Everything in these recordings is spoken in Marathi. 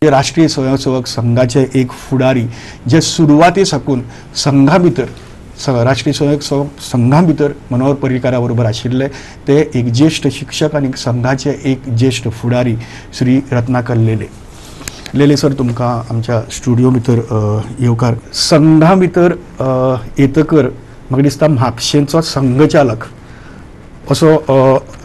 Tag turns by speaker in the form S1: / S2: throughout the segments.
S1: राष्ट्रीय स्वयंसेवक संघाचे एक फुडारी जे सुरवाती साकून संघा भितर राष्ट्रीय स्वयंसेवक संघा भितर मनोहर पर्रीकारा बरोबर आशिल्ले ते एक ज्येष्ठ शिक्षक आणि संघाचे एक ज्येष्ठ फुडारी श्री रत्नाकर लेले सर तुमकां आमच्या स्टुडिओ भितर येवकार संघा भितर येतकर म्हाका दिसता म्हापशेंचो संघचालक असो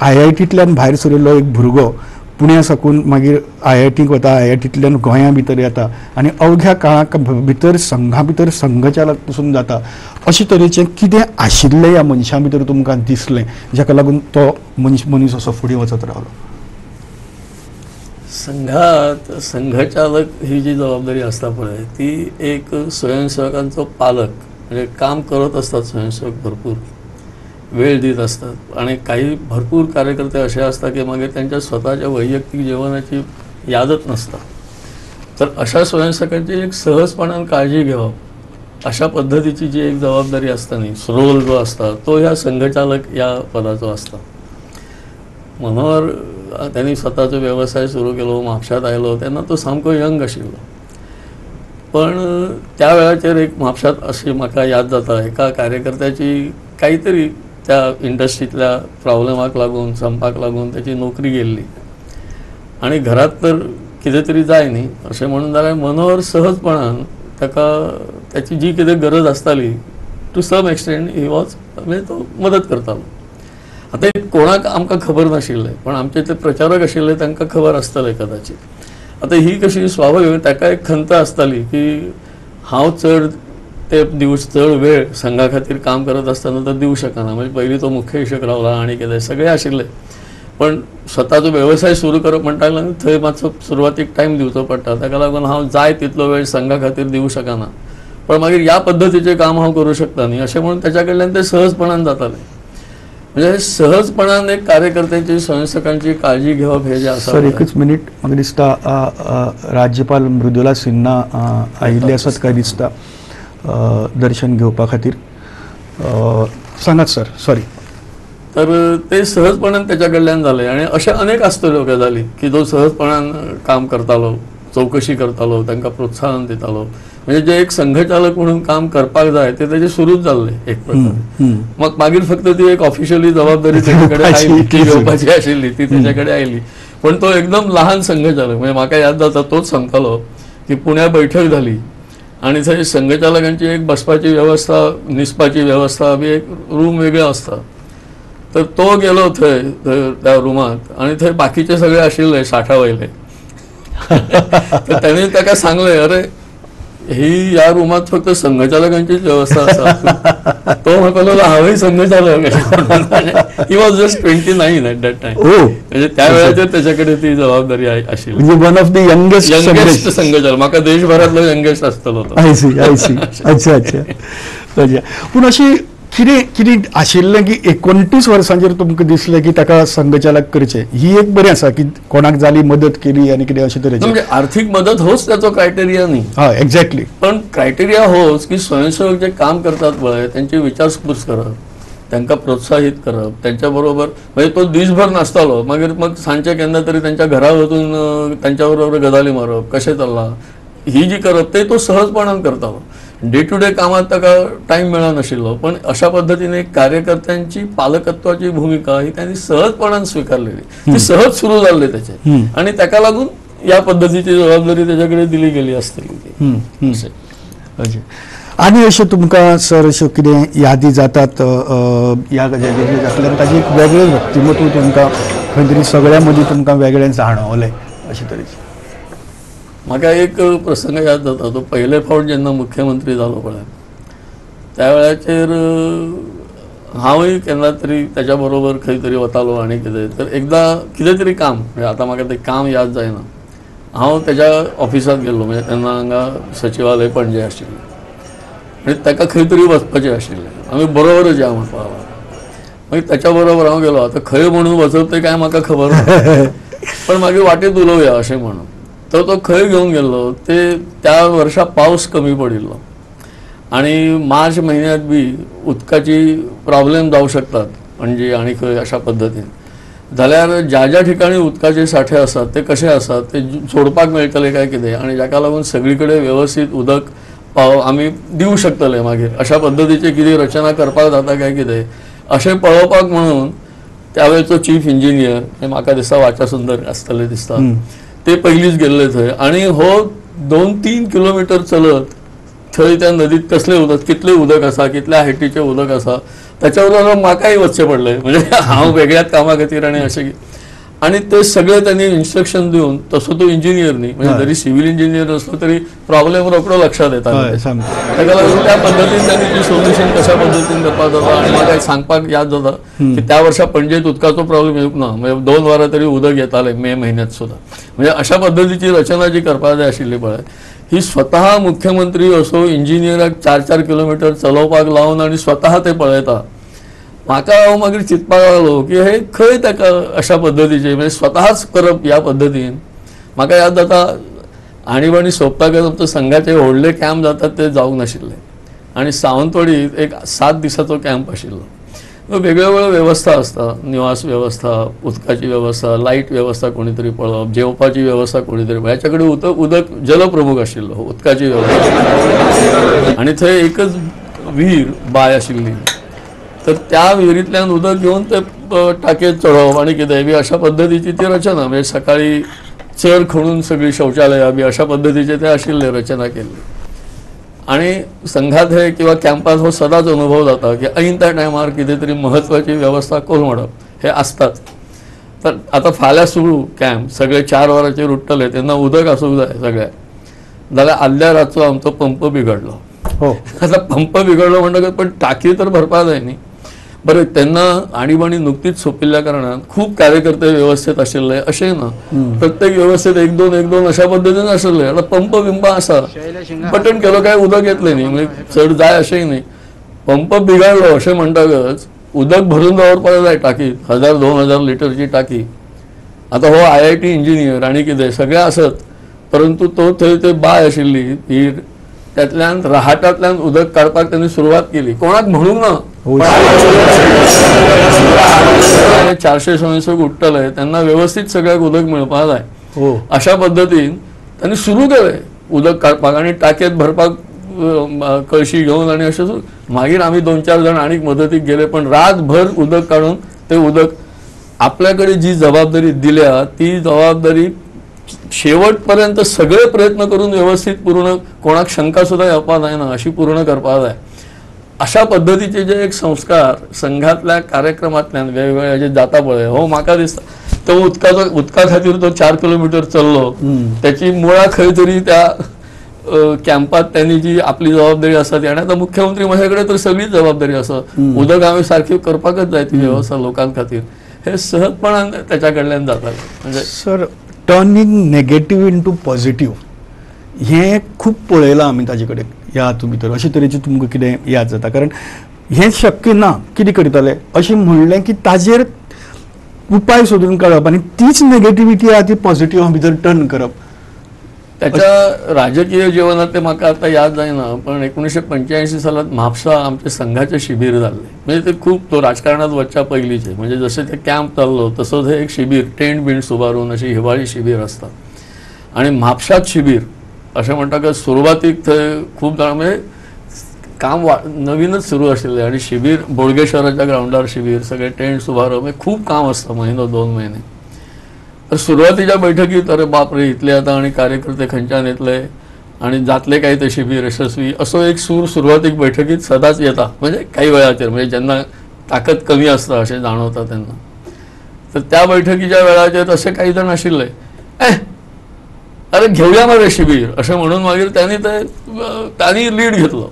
S1: IITंतल्यान भायर सरिल्लो एक भुरगो पुण्या साकून मागीर IITक वता IITंतल्यान गोंया भितर येता आनी अवघ्या काळा भितर संघा भितर संघचालक पसून जाता अशे तरेचें कितें आशिल्लें ह्या मनशा भितर तुमकां दिसलें जाका लागून तो मनीस असो फुडें वचत रावलो.
S2: संघात संघचालक ही जी जबाबदारी असता पळय ती एक स्वयंसेवकांचो पालक म्हणजे काम करत असतात स्वयंसेवक भरपूर वेळ देत असतात आणि काही भरपूर कार्यकर्ते असे असतात की मागे त्यांच्या स्वतःच्या वैयक्तिक जीवनाची यादच नसता. तर अशा स्वयंसेवकांची एक सहजपणाने काळजी घेवप अशा पद्धतीची जी एक जबाबदारी असता न्ही रोल जो असता तो ह्या संघचालक या पदाचो असता. मनोहर त्यांनी स्वतःचो व्यवसाय सुरू केलो म्हापशात आयलो तेन्ना तो सामको यंग आशिल्लो पण त्या वेळाचेर एक म्हापशात अशी म्हाका याद जाता एका कार्यकर्त्याची काहीतरी त्या इंडस्ट्रीतल्या प्रॉब्लेमाक लागून संपाक लागून त्याची नोकरी गेल्ली आणि घरात तर कितें तरी जाय न्ही अशें म्हणून जाल्यार मनोहर सहजपणान ताका त्याची जी कितें गरज आसताली to some extent he was म्हणजे तो मदत करतालो. आता कोणाक आमकां खबर नाशिल्लें पण आमचे ते प्रचारक आशिल्ले तांकां खबर आसतलें कदाचित. आता ही कशी स्वाभाविक ताका एक खंत आसताली की हांव चड ते चड वेळ संघा खातीर काम करत असताना तर दिवं शकना म्हणजे पयलीं तो मुख्य शिक्षक रावला आनी कितें सगळें आशिल्लें पण स्वताचो वेवसाय सुरू करप म्हणटा लागून थंय मातसो सुरवातीक टायम दिवचो पडटा ताका लागून हांव जाय तितलो वेळ संघा खातीर दिवं शकना पण मागीर ह्या पद्दतीचें काम हांव करूं शकता न्ही अशें म्हणून ताच्या कडल्यान तें सहजपणान जातालें. म्हणजे सहजपणान एक कार्यकर्त्याची स्वयंसेवकांची काळजी घेवप हे जे आसा.
S1: सर एकच मिनीट म्हाका दिसता राज्यपाल मृदुला सिन्हा आयिल्ले आसात काय दिसता दर्शन घेवपा खातीर. सांगात सर सॉरी.
S2: तर ते सहजपणान त्याच्या कडल्यान जालें आनी अशे अनेक आसतल्यो गजाली की जो सहजपणान काम करतालो चौकशी करतालो तांकां प्रोत्साहन दितालो म्हणजे जे एक संघचालक म्हणून काम करपाक जाय ते तेजे सुरूच जाल्लें एक प्रकारे. मग मागीर फक्त ती एक ऑफिशियली जबाबदारी तेजे कडेन आयली ती घेवपाची आशिल्ली ती तेजे कडेन आयली पण तो एकदम लहान संघचालक म्हणजे म्हाका याद जाता तोच सांगतालो की पुण्या बैठक जाली आणि थंय संघचालकांची एक बसपाची व्यवस्था न्हिसपाची व्यवस्था बी एक रूम वेगळो आसता. तर तो गेलो थंय त्या रुमांत आणि थंय बाकीचे सगळे आशिल्ले 60 वयले तर ताणें ताका सांगलें अरे ही ह्या रुमांत फक्त संघचालकांचीच व्यवस्था आसा. तो म्हणपाक हांवूय संघचालक he was just 29 at that time म्हणजे त्या वेळाचेर त्याच्या कडेन ती जबाबदारी आशिल्ली.
S1: वन ऑफ द यंगेस्ट
S2: संघचालक म्हाका देशभरांतलो यंगेस्ट आसतलो तो.
S1: आय सी अच्छा अच्छा. पूण अशी कितें आशिल्लें की 29 वर्सांचेर तुमकां दिसलें की ताका संघचालक करचें ही एक बरी आसा की कोणाक जाली मदत केली आनी कितें अशे तरेचें
S2: म्हणजे आर्थीक मदत होच त्याचो क्रायटेरिया न्ही.
S1: हय एक्झॅक्टली.
S2: पण क्रायटेरिया होच की स्वयंसेवक जे काम करतात पळय त्यांची विचारपूस करप तांकां प्रोत्साहित करप त्यांच्या बरोबर म्हणजे तो दिसभर नासतालो मागीर मग सांजचे केन्ना तरी त्यांच्या घरा वचून त्यांच्या बरोबर गजाली मारप कशें चल्लां ही जी करप ते तो सहजपणान करतालो. डे टू डे कामात ताका टायम मेळनाशिल्लो पण अशा पद्धतीने कार्यकर्त्यांची पालकत्वाची भूमिका ही त्यांनी सहजपणान स्वीकारलेली ती सहज सुरू जाल्ले त्याचे आणि ताका लागून या पद्धतीची जबाबदारी त्याच्याकडे दिली गेली असतली.
S1: आणि अशें तुमकां सर अश्यो कितें यादी जातात या गजालींतल्यान ताजें एक वेगळें व्यक्तिमत्व तुमकां खंय तरी सगळ्या मदीं तुमकां वेगळें जाणवलें अशे तरेचें.
S2: म्हाका एक प्रसंग याद जाता तो पयले फावट जेन्ना मुख्यमंत्री जालो पळय त्या वेळाचेर हांवूय केन्ना तरी त्याच्या बरोबर खंय तरी वतालो आनी कितें तर एकदां कितें तरी काम म्हणजे आतां म्हाका तें काम याद जायना हांव त्याच्या ऑफिसांत गेल्लो म्हणजे तेन्ना हांगा सचिवालय पणजे आशिल्लें आनी ताका खंय तरी वचपाचें आशिल्लें आमी बरोबरच या म्हणपाक लागलो. मागीर त्याच्या बरोबर हांव गेलो आतां खंय म्हणून वचप तें कांय म्हाका खबर ना पण मागीर वाटेंत उलोवया अशें म्हणून तर तो खंय घेवन गेल्लो ते त्या वर्सा पावस कमी पडिल्लो आणि मार्च महिन्यात बी उदकाची प्रॉब्लेम जावं शकतात म्हणजे आनी खंय अशा पद्दतीन जाल्यार ज्या ज्या ठिकाणी उदकाचे साठे असतात ते कसे असतात ते सोडपाक मेळटले काय कितें आनी जाका लागून सगळीकडे व्यवस्थित उदक आमी दिवंक शकतले मागीर अशा पद्दतीचे कितें रचना करपाक जाता काय कितें अशें पळोवपाक म्हणून त्यावेळेचो चीफ इंजिनियर म्हाका दिसता वाचा सुंदर आसतले दिसता ते पयलींच गेल्ले थंय आनी हो 2-3 किलोमीटर चलत थंय त्या नदीत कसले उदक कितले उदक आसा कितल्या हायटीचे उदक आसा त्याच्या बरोबर म्हाकाय वचचें पडलें म्हणजे हांव वेगळ्याच कामा खातीर आनी अशें आणि ते सगळे त्यांनी इन्स्ट्रक्शन देऊन तसो तो इंजिनियर न्ही म्हणजे जरी सिव्हिल इंजिनियर असलो तरी प्रॉब्लेम रोखडो लक्षात येता ताका लागून त्या पद्दतीन त्यांनी ती सोल्युशन कशा पद्दतीन करपाक जाता आनी म्हाका सांगपाक याद जाता की त्या वर्सा पणजेत उदकाचो प्रॉब्लेम येवंक ना म्हणजे 2 वरां तरी उदक येतालें मे म्हयन्यांत सुद्दां म्हणजे अशा पद्दतीची रचना जी करपाक जाय आशिल्ली पळय ही स्वतः मुख्यमंत्री असो इंजिनियराक 4-4 किलोमीटर चलोवपाक लावन आनी स्वतः ते पळयता म्हाका हांव मागीर चिंतपाक लागलो की हे खंय ताका अशा पद्दतीचे म्हणजे स्वताच करप ह्या पद्दतीन म्हाका याद जाता आणीबाणी सोंपतकच आमचो संघाचे व्हडले कॅम्प जातात ते जावंक नाशिल्ले आनी सावंतवाडीत एक 7 दिसाचो कॅम्प आशिल्लो वेगवेगळ्यो वेवस्था आसता निवास वेवस्था उदकाची वेवस्था लायट वेवस्था कोणी तरी पळोवप जेवपाची वेवस्था कोणी तरी ह्याच्या कडेन उदक जलप्रमुख आशिल्लो उदकाची वेवस्था आनी थंय एकच विहीर बाय आशिल्ली तर त्या विहिरींतल्यान उदक घेवन ते टाकयेत चडोवप आनी कितें बी अशा पद्दतीची ती रचना म्हणजे सकाळी चर खणून सगळी शौचालयां बी अशा पद्दतीचे ते आशिल्ले रचना केल्ली आनी संघात हे किंवा कॅम्पात हो सदांच अनुभव जाता की ऐन त्या टायमार कितें तरी म्हत्वाची वेवस्था करून म्हणप हे आसताच तर आतां फाल्यां सुरू कॅम्प सगळे 4 वरांचेर उठ्ठले तेन्ना उदक आसूंक जाय सगळ्या जाल्यार आदल्या रातचो आमचो पंप बिगडलो आता पंप बिगडलो म्हणटकच पण टाकी तर भरपाक जाय न्ही बरें तेन्ना आणीबाणी नुकतीच सोंपिल्ल्या कारणान खूब कार्यकर्ते व्यवस्थीत आशिल्ले अशें ना प्रत्येक व्यवस्थेत 1-2 अशा पद्दतीन आशिल्ले आतां पंप बिंप आसा बटन केलो काय उदक येतलें न्ही म्हणजे चड जाय अशेंय न्ही पंप बिगडलो अशें म्हणटकच उदक भरून दवरपाक जाय टाकीत 1000-2000 लिटरची टाकी आतां हो IIT इंजिनियर आनी कितें सगळें आसत परंतु तो थंय ते बाय आशिल्ली ही त्यातल्यान रहाटांतल्यान उदक काडपाक त्यांनी सुरवात केली कोणाक म्हणूंक ना 400 स्वयंसेवक उठ्ठले तेन्ना व्यवस्थित सगळ्याक उदक मेळपाक जाय अशा पद्दतीन त्यांनी सुरू केलें उदक काडपाक आनी टाकयेत भरपाक कळशी घेवन आनी अशें मागीर आमी 2-4 जाण आनीक मदतीक गेले पण रातभर उदक काडून ते उदक आपल्या कडेन जी जबाबदारी दिल्या ती जबाबदारी शेवटपर्यंत सगळे प्रयत्न करून व्यवस्थित पूर्ण कोणाक शंका सुद्धा येवपाक जायना अशी पूर्ण करपाक जाय अशा पद्दतीचे जे एक संस्कार संघातल्या कार्यक्रमांतल्यान वेगवेगळे जे जाता पळय हो म्हाका दिसता तो उदका खातीर तो 4 किलोमीटर चल्लो त्याची मुळां खंय तरी त्या कॅम्पात त्यांनी जी आपली जबाबदारी आसा ती आनी आतां मुख्यमंत्री माझ्या कडेन तर सगळीच जबाबदारी आसा उदक हांवें सारकी करपाकच जाय ती वेवस्था लोकां खातीर हे सहजपणान त्याच्या कडल्यान जाता म्हणजे
S1: sir turning negative into positive हे खूप पळयलां आमी ताजे कडेन ह्या हातूंत भितर अशे तरेचें तुमकां कितें याद जाता कारण हें शक्य ना कितें करतले अशें म्हणलें की ताजेर उपाय सोदून काडप आनी तीच नेगेटिविटी आहा ती पॉझिटिव्हा भितर टर्न करप
S2: त्याच्या राजकीय जीवनात ते म्हाका आता याद जायना पण 1985 सालात म्हापसा आमचे संघाचे शिबीर जाल्ले म्हणजे ते खूप तो राजकारणात वचच्या पयलींचे म्हणजे जसे ते कॅम्प चाललो तसोच हे एक शिबीर टेंट बिंट सुबारून अशी हिवाळी शिबीर असता आणि म्हापशात शिबीर अशें म्हणटा सुरवातीक थंय खूब जाणां म्हणजे काम नवीनच सुरू आशिल्लें आणि शिबीर बोडगेश्वराच्या ग्राउंडार शिबीर सगळे टेंट सुबारप म्हणजे खूप काम असतं 1-2 महिने तर सुरुवातीच्या बैठकीत अरे बापरे इतले आता आणि कार्यकर्ते खंयच्यान येतले आणि जातले काय ते शिबीर यशस्वी असो एक सूर सुरुवातीक बैठकीत सदांच येता म्हणजे काही वेळाचेर म्हणजे जेन्ना ताकद कमी आसता अशें जाणवता तेन्ना तर त्या बैठकीच्या वेळाचेर असे काही जण आशिल्ले अरे घेऊया मरे शिबीर अशें म्हणून मागीर त्यांनी लीड घेतलो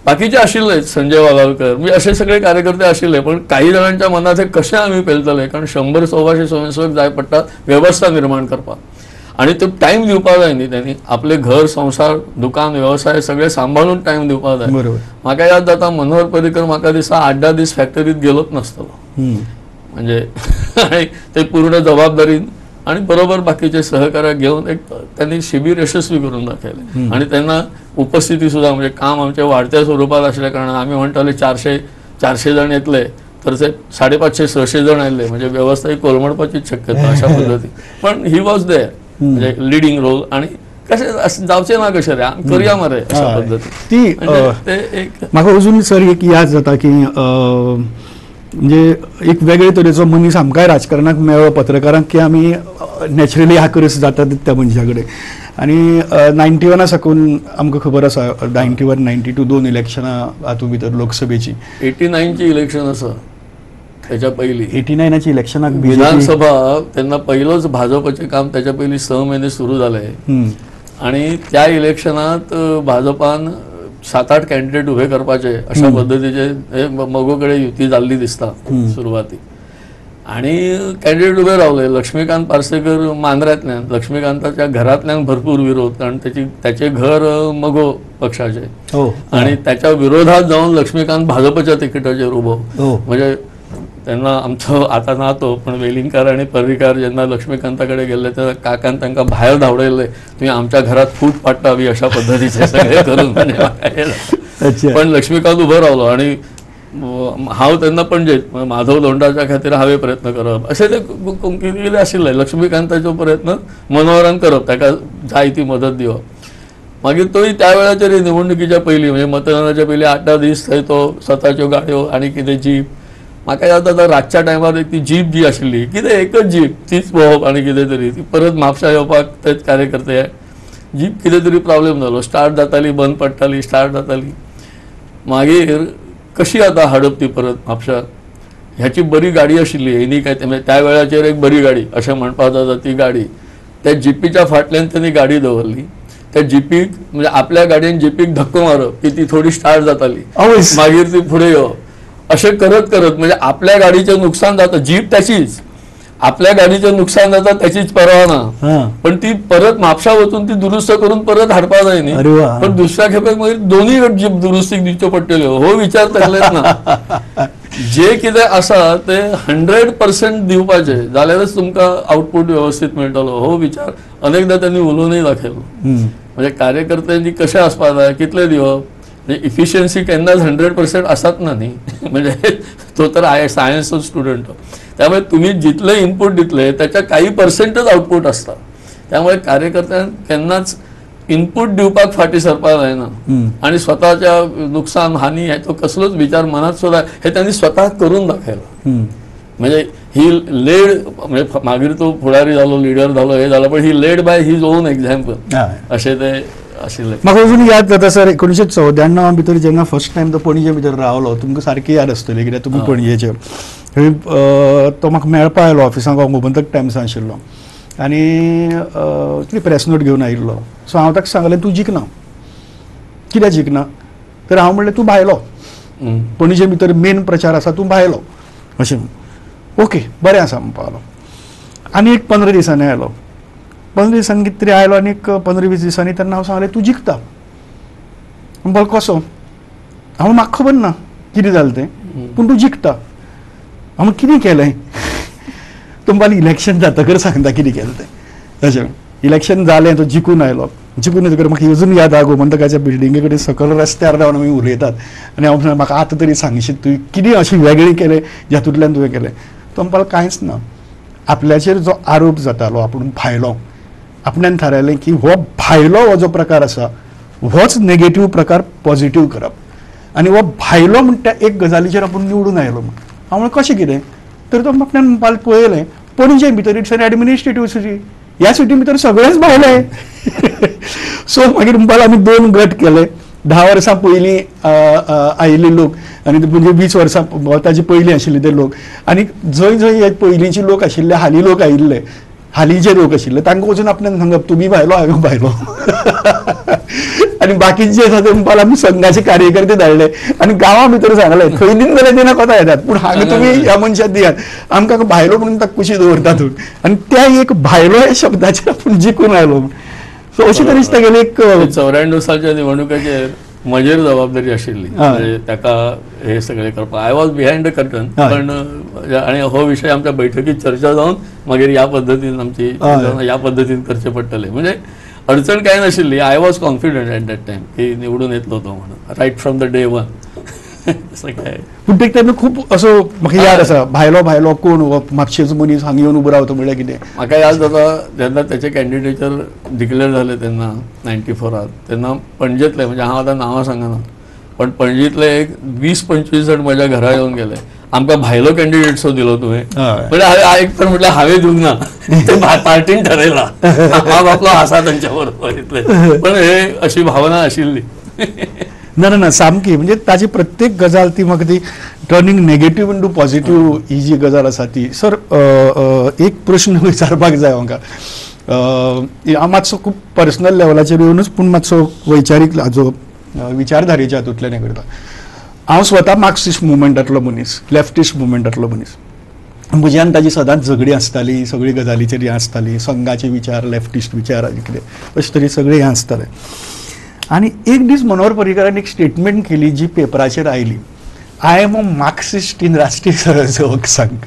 S2: बाकीचे आशिल्ले संजय वालावकर म्हणजे असे सगळे कार्यकर्ते आशिल्ले पण काही जणांच्या मनात हे कशें आमी पेलतले कारण 100-125 स्वयंसेवक जाय पडटा व्यवस्था निर्माण करपाक आणि तो टायम दिवपाक जाय न्ही त्यांनी आपले घर संसार दुकान व्यवसाय सगळे सांभाळून टायम दिवपाक जाय म्हाका याद जाता मनोहर पर्रीकर म्हाका दिसता 8-10 दीस फॅक्टरीत गेलोच नासतलो म्हणजे ते पूर्ण जबाबदारीन आणि बरोबर बाकीचे सहकार्य घेऊन एक त्यांनी शिबीर यशस्वी करून दाखवले आणि त्यांना उपस्थिती सुद्धा म्हणजे काम आमच्या वाढत्या स्वरूपात असल्या कारणान आम्ही म्हणताले 400 जण येतले तर ते 550-600 जण आले, म्हणजे व्यवस्था ही कोलमडपाचीच शक्यता अशा पद्धती. पण ही वॉज देअर, म्हणजे लिडिंग रोल. आणि कसे जावचे ना कशे रे करूया मरे अशा पद्धती.
S1: ती
S2: ते एक
S1: म्हाका अजून सर एक याद जाता की म्हणजे एक वेगळे तरेचो मनीस आमकांय राजकारणाक मेळ्ळो, पत्रकारांक, की आमी नॅचरली आकृश जातात त्या मनशा कडेन. आणि 91 साकून आमकां खबर आसा 91-92 2 इलेक्शनां हातूंत भितर लोकसभेची.
S2: 89ची इलेक्शन आसा, त्याच्या पयलीं
S1: 89ची इलेक्शनाक
S2: विधानसभा तेन्ना पहिलोच भाजपचें काम त्याच्या पयलीं 6 म्हयने सुरू जालें. आणि त्या इलेक्शनात भाजपान 7-8 कॅन्डिडेट उभे करपाचे अशा पद्धतीचे मगो कडेन युती जाल्ली दिसता सुरवातीक. आणि कॅन्डिडेट उभे रावले. लक्ष्मीकांत पार्सेकर मांद्र्यांतल्यान, लक्ष्मीकांताच्या घरातल्यान भरपूर विरोध, कारण त्याचे घर मगो पक्षाचे. आणि त्याच्या विरोधात जाऊन लक्ष्मीकांत भाजपच्या तिकिटाचेर उभो. म्हणजे त्यांना आमचो आता ना तो पण वेलिंगकार आणि पर्रीकार जेन्ना लक्ष्मीकांताकडे गेले तेन्ना काकान तांकां भायर धांवडयले, तुम्ही आमच्या घरात फूट पाडटावी अशा पद्धतीचे सगळे करून. म्हणजे पण लक्ष्मीकांत उभो रावलो. आणि हांव तेन्ना पणजेत, माधव लोंढाच्या खातीर हांवें प्रयत्न करप अशें ते कितें आशिल्लें. लक्ष्मीकांताचो प्रयत्न मनोहरान करप, ताका जाय ती मदत दिवप. मागीर तोय त्या वेळाचेर निवडणुकीच्या पयलीं, म्हणजे मतदानाच्या पयलीं 8-10 दीस थंय तो स्वताच्यो गाडयो आनी कितें जीप. म्हाका याद जाता रातच्या टायमार ती जीप जी आशिल्ली, कितें एकच जीप तीच भोंवप आनी कितें तरी ती परत म्हापशा येवपाक तेच कार्यकर्ते. जीप कितें तरी प्रॉब्लेम जालो, स्टार्ट जाताली, बंद पडटाली, स्टार्ट जाताली. मागीर कशी आतां हाडप ती परत म्हापशा. ह्याची बरी गाडी आशिल्ली, हेनी काय त्या वेळाचेर एक बरी गाडी अशें म्हणपाक जाता ती गाडी. त्या जिपीच्या फाटल्यान त्यांनी गाडी दवरली. त्या जिपीक म्हणजे आपल्या गाडयेन जिपीक धक्को मारप की ती थोडी स्टार्ट जाताली, मागीर ती फुडें येवप. अशें करत करत म्हणजे आपल्या गाडीचें नुकसान जाता, जीप त्याचीच, आपल्या गाडीचें नुकसान जाता त्याचीच परवा ना. पण ती परत म्हापशा वचून ती दुरुस्त करून परत हाडपा जाय न्ही. पण दुसऱ्या खेपेक मागीर दोनूय जीप दुरुस्तीक दिवच्यो पडटल्यो हो विचार तकलेत ना. जे कितें आसा ते 100% दिवपाचे जाल्यारच तुमकां आउटपूट व्यवस्थित मेळटलो हो विचार अनेकदा त्यांनी उलोवनूय दाखयलो. म्हणजे कार्यकर्त्यांनी कशें आसपाक जाय, कितले दिवप. म्हणजे इफिशियन्सी केन्नाच 100% आसात ना न्ही. म्हणजे तो तर सायन्सचो स्टुडंट, त्यामुळे तुम्ही जितले इनपूट दितले त्याच्या काही पर्सेंटच आउटपूट असता. त्यामुळे कार्यकर्त्यांक केन्नाच इनपूट दिवपाक फाटी सरपाक जायना. आणि स्वतःच्या नुकसान हानी हेचो कसलोच विचार मनात सुद्धा हे त्यांनी स्वतः करून दाखयला. म्हणजे ही लेड, म्हणजे मागीर तो फुडारी जालो, लिडर जालो, हे जालो, पण he led by his own example अशें ते आशिल्लें.
S1: म्हाका अजून याद जाता सर 1994 भितर जेन्ना फर्स्ट टायम तो पणजे भितर रावलो, तुमकां सारकी याद आसतली कित्याक तुमी पणजेचे. तो म्हाका मेळपा आयलो ऑफिसांत, गोमंतक टायम्सान आशिल्लो. आनी कितें प्रेस नोट घेवन आयिल्लो. सो हांव ताका सांगलें तूं जिखना. कित्याक जिखना तर हांव म्हणलें तूं भायलो, पणजे भितर मेन प्रचार आसा तूं भायलो अशें. ओके बरें आसा म्हणपा लागलो. आनी एक 15 दिसांनी आयलो. 15 दिसांनी कितें तरी आयलो. आनी 15-20 दिसांनी तेन्ना हांव सांगलें तूं जिखता. बोल कसो. हांव म्हाका खबर ना कितें जालें तें, पूण तूं जिखता. हांव कितें केलें तो मला इलेक्शन जातकर सांगता कितें केलें तें. अशें इलेक्शन जालें, तो जिखून आयलो. जिखून येतकर म्हाका अजून याद आहा गोमंतकाच्या बिल्डिंगे कडेन सकयल रस्त्यार रावन आमी उलयतात. आनी हांव म्हाका आतां तरी सांगशीत तुवें कितें अशें वेगळें केलें जातूंतल्यान तुवें केलें. तो म्हणपाक कांयच ना. आपल्याचेर जो आरोप जातालो आपूण भायलो, आपणान थारायलें की हो भायलो हो जो प्रकार आसा होच नेगेटीव प्रकार पॉझिटीव करप. आनी हो भायलो म्हणटा एक गजालीचेर आपूण निवडून आयलो. हांव म्हणलें कशें कितें तर तो आपणान म्हणपाक पळयलें पणजे भितर इट्स एन एडमिनिस्ट्रेटीव सिटी, ह्या सिटी भितर सगळेच भायले. सो मागीर म्हणपाक आमी 2 गट केले. 10 वर्सां पयलीं आयिल्ले लोक आनी म्हणजे 20 वर्सां ताचे पयलीं आशिल्ले ते लोक. आनी जंय जंय हे पयलींचे लोक आशिल्ले, हालीं लोक आयिल्ले, हालींचे लोक आशिल्ले तांकां वचून आपल्यान सांगप तुमी भायलो हांवें भायलो. आनी बाकीचे जे आसा ते म्हणपाक आमी संघाचे कार्यकर्ते धाडले आनी गांवां भितर सांगलें खंय दिन जाल्यार तेन्ना कोता येतात पूण हांगा तुमी ह्या मनशाक दियात, आमकां भायलो म्हणून ताका कुशी दवरतात. आनी त्या एक भायलो ह्या शब्दाचेर आपूण जिखून आयलो. सो अशें तरेची तागेली एक
S2: 94 सालच्या निवडणुकाचेर म्हजेर जबाबदारी आशिल्ली. म्हणजे ताका हे सगळें करपाक I was behind the curtain. पण आनी हो विशय आमच्या बैठकीत चर्चा जावन मागीर ह्या पद्दतीन आमची ह्या पद्दतीन करचें पडटलें. म्हणजे अडचण काय नाशिल्ली. I was confident at that time की निवडून येतलो तो म्हणून रायट फ्रॉम द डे 1. असं काय
S1: पूण ते तेन्ना खूब असो म्हाका याद आसा भायलो भायलो कोण हो म्हापशेचो मनीस हांगा येवन उबो रावता म्हळ्यार कितें.
S2: म्हाका याद जाता जेन्ना त्याचे कॅन्डिडेचर डिक्लेअर जाले तेन्ना 94 तेन्ना पणजेंतले, म्हणजे हांव आतां नांवां सांगना, पण पणजीतले एक 20-25 जण म्हज्या घरा येवन गेले, आमकां भायलो कॅन्डिडेट्सो दिलो तुवें. म्हणजे एक तर म्हटल्यार हांवें दिवंक ना, ते पार्टीन ठरयला, हांव आपलो आसा तांच्या बरोबर इतले. पण हे अशी भावना आशिल्ली.
S1: ना ना ना सामकी, म्हणजे ताची प्रत्येक गजाल ती म्हाका ती टर्निंग नेगेटीव इंटू पॉझिटिव्ह ही जी गजाल आसा ती. सर एक प्रश्न विचारपाक जाय म्हाका, हांव मातसो खूब पर्सनल लेवलाचेर येवनूच पूण मातसो वैचारीक हाजो विचारधारेच्या हातूंतल्यान हें करता. हांव स्वता मार्क्सिस्ट मुवमेंटांतलो मनीस, लेफ्टिस्ट मुवमेंटांतलो मनीस. म्हज्यान ताजी सदांच झगडी आसताली, सगळी गजालीचेर हें आसताली, संघाचे विचार, लेफ्टिस्ट विचार आनी कितें अशें तरी सगळें हें आसतालें. आनी एक दीस मनोहर पर्रीकारान एक स्टेटमेंट केली जी पेपराचेर oily, I am a Marxist in राष्ट्रीय स्वयंसेवक संघ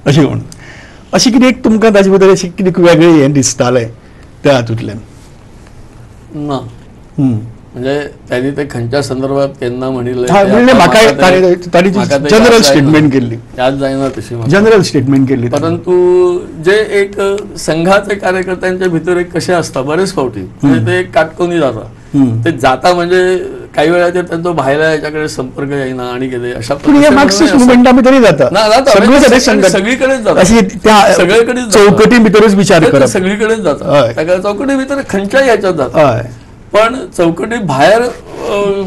S1: अशें म्हणून. अशें कितें एक तुमकां ताजे भितर अशें कितें वेगळें हें दिसतालें त्या हातूंतल्यान?
S2: ना, म्हणजे त्यांनी ते खंयच्या संदर्भात केन्ना म्हणिल्लें
S1: जनरल स्टेटमेंट केल्ली,
S2: याद जायना तशी
S1: जनरल स्टेटमेंट केल्ली.
S2: परंतु जे एक संघाचे कार्यकर्त्यांच्या भितर एक कशें आसता बरेच फावटी, म्हणजे ते एक काटकोनी जाता. ते जाता म्हणजे काही वेळाचेर त्यांचो भायल्या ह्याच्याकडे संपर्क येईना आणि कितें अशा
S1: मार्क्सिस्ट मुवमेंटा भितरय जाता,
S2: सगळीकडेच जाता, सगळीकडेच
S1: चौकटी भितरूच विचार करप,
S2: सगळीकडेच जाता. ताका चौकटी भितर खंयच्याय ह्याच्यात जाता, पण चौकटी भायर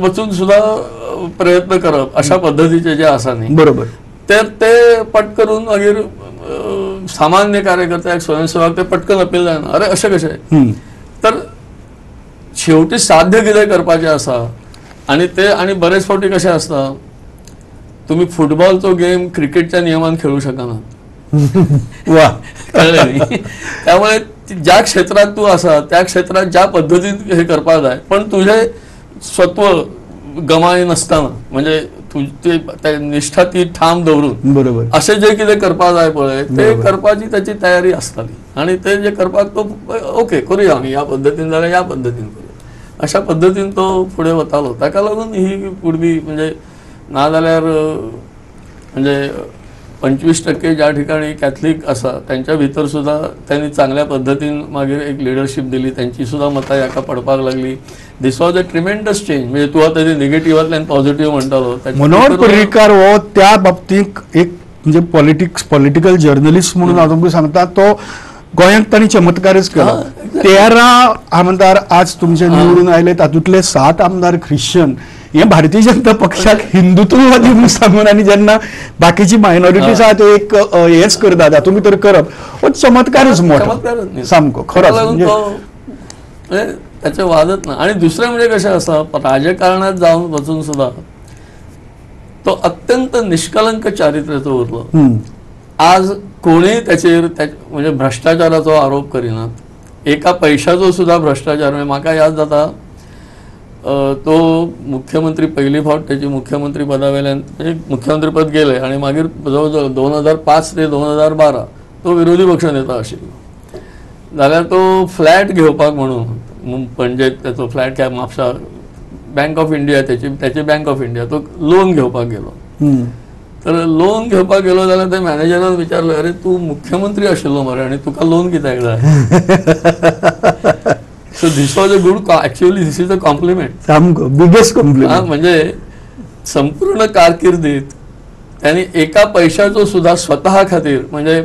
S2: वचून सुद्धा प्रयत्न करप अशा पद्धतीचे जे आसा न्ही,
S1: बरोबर,
S2: तर ते पटकरून मागीर सामान्य कार्यकर्त्याक स्वयंसेवक ते पटकन अपील जायना. अरे अशें कशें? तर शेवटी साध्य कितें करपाचें आसा, आणि ते आणि बरेच फावटी कशें आसता, तुम्ही फुटबॉलचो गेम क्रिकेटच्या नियमान खेळू शकना.
S1: वा,
S2: कळ्ळें न्ही? त्यामुळे ज्या क्षेत्रात तू आसा त्या क्षेत्रात ज्या पद्धतीन हे करपाक जाय, पण तुझे सत्व गमाय नसताना, म्हणजे तुझी निष्ठा ती ठाम दवरून
S1: बरोबर
S2: अशें जे कितें करपाक जाय पळय ते करपाची ताची तयारी आसताली. आणि ते जे करपाक तो ओके करूया आमी, ह्या पद्दतीन जाल्यार ह्या पद्दतीन करूया, अशा पद्दतीन तो फुडें वतालो. ताका लागून ही पुडबी म्हणजे नाजाल्यार म्हणजे 25% ज्या ठिकाणी कॅथलीक आसा त्यांच्या भितर सुद्धा त्यांनी चांगल्या पद्धतीन मागीर एक लिडरशीप दिली, त्यांची सुद्धा मतां हाका पडपाक लागली. दिस वॉज अ ट्रिमेंडस चेंज. म्हणजे तूं आतां निगेटिव्हांतल्यान पॉझिटिव्ह म्हणटालो.
S1: मनोहर पर्रीकार हो त्या बाबतींत एक म्हणजे पॉलिटिकल जर्नलिस्ट म्हणून हांव तुमकां सांगता, तो गोंयांत तांणी चमत्कारच केलो. 13 आमदार आज तुमचे निवडून आयले, तातूंतले 7 आमदार ख्रिश्चन. हे भारतीय जनता पक्षाक हिंदुत्ववादी म्हणून सांगून, आनी जेन्ना बाकीची मायनॉरिटीज आहा ते एक हेच करतात, हातूंत भितर करप हो चमत्कारच मोठो सामको खरोच.
S2: त्याचे वादच ना. आणि दुसरें म्हणजे कशें आसा, राजकारणात जावन वचून सुद्धा तो अत्यंत निष्कलंक चारित्र्याचो उरलो. आज कोणीय त्याचेर म्हणजे भ्रष्टाचाराचो आरोप करिनात, एका पैशाचो सुद्धा भ्रष्टाचार. म्हणजे म्हाका याद जाता तो मुख्यमंत्री पहिली फावट त्याची मुख्यमंत्री पदावेल्यान मुख्यमंत्री पद गेले, आणि मागीर जवळ 2005 ते 2012 तो विरोधी पक्ष नेता आशिल्लो. जाल्यार तो फ्लॅट घेवपाक म्हणून पणजेत त्याचो फ्लॅट काय म्हापसा बँक ऑफ इंडिया, त्याची बँक ऑफ इंडिया, तो लोन घेवपाक गेलो. तर लोन घेवपाक गेलो जाल्यार ते मॅनेजरान विचारलें, अरे तूं मुख्यमंत्री आशिल्लो मरे आनी तुका लोन कित्याक जाय? So this was a good, actually this is a compliment,
S1: biggest compliment.
S2: म्हणजे संपूर्ण कारकिर्दीत त्यांनी एका पैशाचो सुद्धा स्वतः खातीर, म्हणजे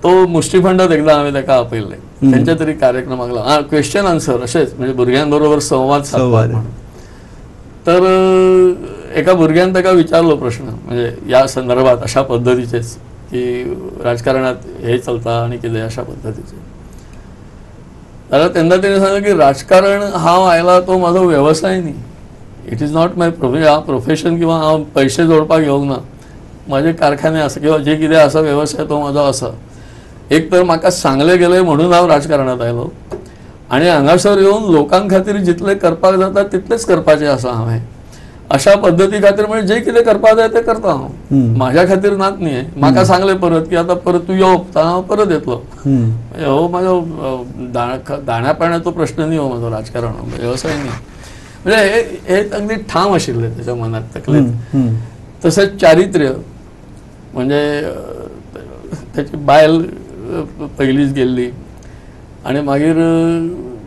S2: तो मुष्टिफंडात एकदा हांवें ताका आपयल्ले त्यांच्या तरी कार्यक्रमाक लागून, क्वेश्चन आन्सर अशेंच, म्हणजे भुरग्यांबरोबर संवाद साधपाक म्हणून. तर एका भुरग्यान ताका विचारलो प्रश्न, म्हणजे या संदर्भात अशा पद्धतीचेच की राजकारणात हे चलता आणि कितें अशा पद्धतीचे. जाल्यार तेन्ना तेणें सांगलें की राजकारण हांव आयला तो म्हाजो वेवसाय न्ही, it is not my profession, किंवा हांव पयशे जोडपाक येवंक ना. म्हाजे कारखाने आसा किंवा जे कितें आसा वेवसाय तो म्हाजो आसा. एक तर म्हाका सांगलें गेलें म्हणून हांव राजकारणांत आयलो, आनी हांगासर येवन लोकां खातीर जितलें करपाक जाता तितलेंच करपाचें आसा हांवें. अशा पद्धती खातीर म्हणजे जे कितें करपाक जाय तें करता हांव, म्हाज्या खातीर नात न्ही. म्हाका सांगलें परत की आतां परत तूं येवप, हांव परत येतलो. हो म्हाजो दाण्या पाण्याचो प्रश्न न्ही, हो म्हाजो राजकारण वेवसाय न्ही. म्हणजे हे अगदी ठाम आशिल्लें त्याच्या मनात तकलेंत. तसेंच चारित्र्य म्हणजे त्याची बायल पयलींच गेल्ली आनी मागीर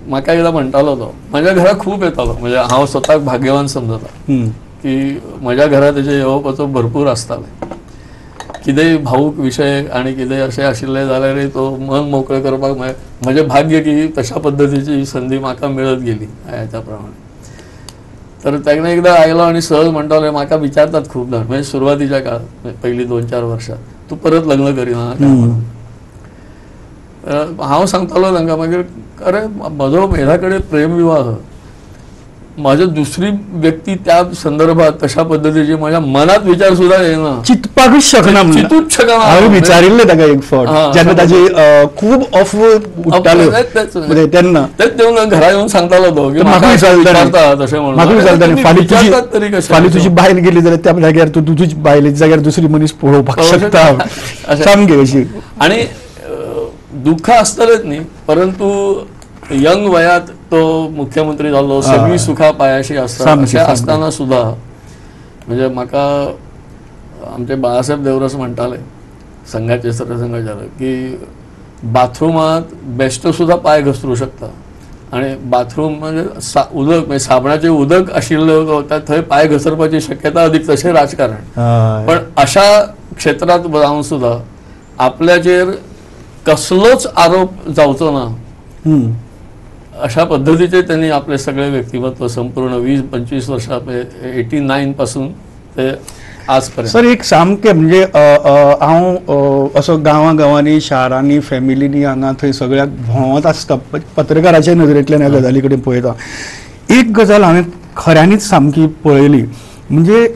S2: म्हाका एकदां म्हणटालो तो, म्हज्या घरा खूब येतालो, म्हणजे हांव स्वताक भाग्यवान समजता की म्हज्या घरा तेजे येवपाचो भरपूर आसतालें. कितेंय भावूक विशय आनी कितेंय अशें आशिल्लें जाल्यार तो मन मोकळें करपाक म्हजें भाग्य की तशा पद्दतीची संदी म्हाका मेळत गेली ह्याच्या प्रमाणे. तर तेन्ना एकदां आयलो आनी सहज म्हणटालो, म्हाका विचारतात खूब जाण, म्हणजे सुरवातीच्या काळात पयलीं 2-4 वर्सां, तूं परत लग्न करिना काय म्हणून. हांव सांगतालो तांकां मागीर, अरे म्हजो हेरा कडेन प्रेमविवाह, माझी दुसरी व्यक्ती त्या संदर्भात तशा पद्धतीची माझ्या मनात विचार सुद्धा येना,
S1: चिंतपाकूच शकना.
S2: चिंतूच शकना.
S1: हांवें विचारिल्लें ताका एक फावट जेन्ना ताजी खूब अफवा उठटाल्यो तेन्ना
S2: तेच येवन घरा येवन सांगतालो तो की
S1: म्हाका
S2: विचारता तशें म्हणून.
S1: म्हाका विचारता फाल्यां तुजी बायल गेली जाल्यार त्या जाग्यार तूं तुजी बायलेच्या जाग्यार दुसरी मनीस पळोवपाक शकता. सामकें अशी.
S2: आनी दुःख आसतलेच न्ही, परंतु यंग वयात तो मुख्यमंत्री जाल्लो, सगळी सुखा पायाशी आसता, अशें आसतना सुद्धा म्हणजे म्हाका आमचे बाळासाहेब देवरस म्हणटाले संघाचे सरसंघचालक की बाथरुमांत बेश्टो सुद्धा पाय घसरू शकता आणि बाथरूम म्हणजे उदक म्हणजे साबणाचें उदक आशिल्लो थंय पाय घसरपाची शक्यता अधिक. तशें राजकारण. पण अशा क्षेत्रांत जावन सुद्धा आपल्याचेर कसलोच आरोप जावचो ना अशा पद्धतीचे त्यांनी आपले सगळे व्यक्तिमत्व संपूर्ण 20-25 वर्षां 89 पासून ते आजपर्यंत.
S1: सर एक सामकें म्हणजे हांव असो गांवांनी शारांनी फॅमिलीनी हांगा थंय सगळ्याक भोंवत आसता, पत्रकाराच्या नदरेंतल्यान ह्या गजाली कडेन पळयता. एक गजाल हांवें खऱ्यांनीच सामकी पळयली म्हणजे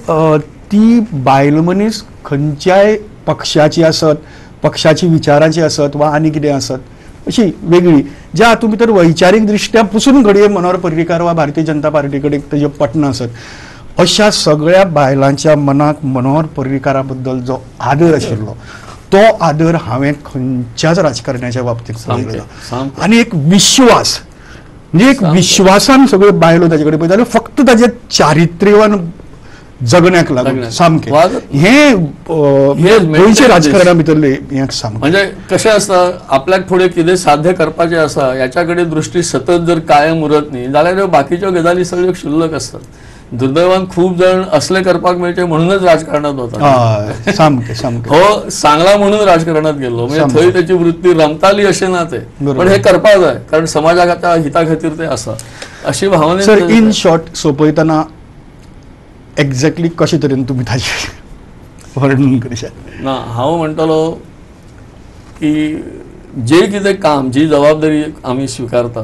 S1: ती बायल मनीस खंयच्याय पक्षाची आसत, पक्षाची विचाराची आसत वा आनी कितें आसत, अशी वेगळी ज्या हातूंत भितर वैचारीक दृश्ट्या पसून घडये मनोहर पर्रीकार वा भारतीय जनता पार्टी कडेन तेजे पटना आसत, अशा सगळ्या बायलांच्या मनाक मनोहर पर्रीकारा बद्दल जो आदर आशिल्लो तो आदर हांवें खंयच्याच राजकारण्याच्या बाबतींत पळयला. आनी एक विश्वास म्हणजे एक विश्वासान सगळ्यो बायलो ताचे कडेन पळयताल्यो फक्त ताजे चारित्र्यवान जगण्याक लागून. सामकें हे गोंयच्या राजकारणा भितरले हें सामकें
S2: म्हणजे कशें आसता, आपल्याक फुडें कितें साध्य करपाचें आसा याच्या कडेन दृश्टी सतत जर कायम उरत न्ही जाल्यार ह्यो बाकीच्यो गजाली सगळ्यो क्षुल्लक आसतात. दुर्दैवान खूब जण असले करपाक मेळचे म्हणूनच राजकारणात वतात.
S1: सामकें सामकें
S2: हो सांगला म्हणून राजकारणात गेलो म्हणजे थंय त्याची वृत्ती रमताली अशें ना ते, पण हे करपाक जाय कारण समाजाच्या हिता खातीर ते आसा अशी भावना.
S1: सर इन शॉर्ट सोंपयतना एक्झॅक्टली कशे तरेन तुमी ताजें वर्णन करशात?
S2: ना हांव म्हणटलो की जे कितें काम जी जबाबदारी आमी स्विकारता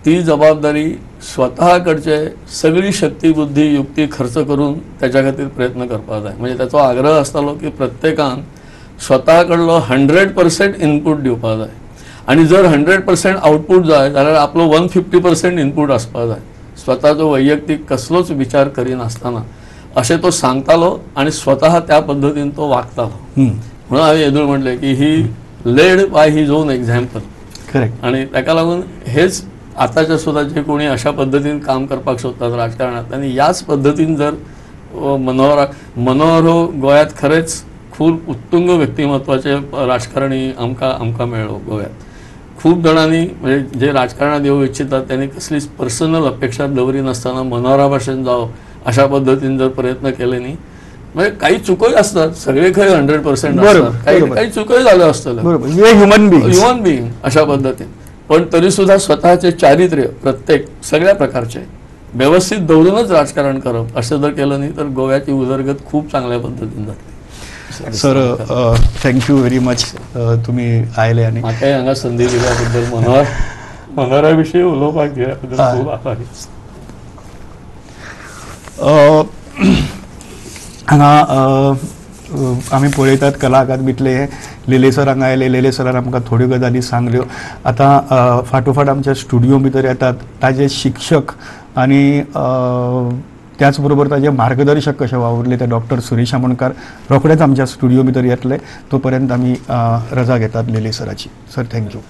S2: ती जबाबदारी स्वतः कडचे सगळी शक्ती बुद्धी युक्ती खर्च करून त्याच्या खातीर प्रयत्न करपाक जाय. म्हणजे त्याचो आग्रह आसतालो की प्रत्येकान स्वतः कडलो 100% इनपूट दिवपाक जाय आणि जर 100% आउटपूट जाय जाल्यार आपलो 150% इनपूट आसपाक जाय. स्वताचो वैयक्तीक कसलोच विचार करिनासतना अशें तो सांगतालो आणि स्वतः त्या पद्धतीन तो वागतालो. म्हणून हांवें येदूळ म्हटलें की he led by his own example.
S1: Correct.
S2: आणि ताका लागून हेच आताच्या सुद्धा जे कोणी अशा पद्धतीन काम करपाक सोदतात राजकारणात आणि याच पद्धतीन जर मनोहर हो गोंयांत खरेंच खूब उत्तुंग व्यक्तिमत्वाचे राजकारणी आमकां मेळ्ळो गोंयांत. खूब जाणांनी म्हणजे जे राजकारणात येवंक इच्छितात त्यांनी कसलीच पर्सनल अपेक्षा दवरिनासतना मनोहरा भाशेन जावं अशा पद्धतीन जर प्रयत्न केले न्ही म्हणजे काही चुकोय असतात, सगळे खंय 100% असतात, काही चुकोय जाल्यो आसतल्यो
S1: ह्युमन
S2: बिईंग अशा पद्धतीन. पण तरी सुद्धा स्वतःचे चारित्र्य प्रत्येक सगळ्या प्रकारचे व्यवस्थित दवरूनच राजकारण करप असे जर केलं नाही तर गोव्याची उदरगत खूप चांगल्या पद्धतीने जातली.
S1: सर थँक्यू व्हेरी मच तुम्ही आयले आणि
S2: म्हाकाय हांगा संधी दिल्याबद्दल मनोहरा विशीं उलोवपाक दिल्या बद्दल खूब आभारी.
S1: हांगा आमी पळयतात कला अकादमींतले लेले सर हांगा आयले. लेले सरान आमकां थोड्यो गजाली सांगल्यो. आतां फाटोफाट आमच्या स्टुडियो भितर येतात ताजे शिक्षक आनी त्याच बरोबर ताजे मार्गदर्शक कशे वावुरले ते डॉक्टर सुरेश आमोणकार रोखडेच आमच्या स्टुडियो भितर येतले. तोपर्यंत आमी रजा घेतात लेले सराची. Sir thank you.